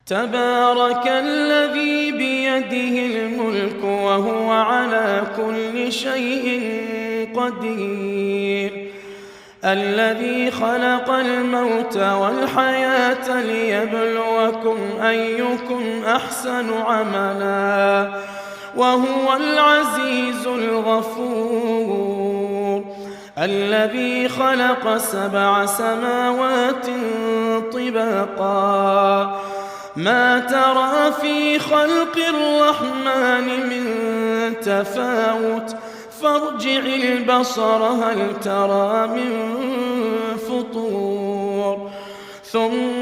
تبارك الذي بيده الملك وهو على كل شيء قدير الذي خلق الموت والحياة ليبلوكم أيكم أحسن عملا وهو العزيز الغفور الذي خلق 7 سماوات طباقا ما ترى في خلق الرحمن من تفاوت فارجع البصر هل ترى من فطور ثم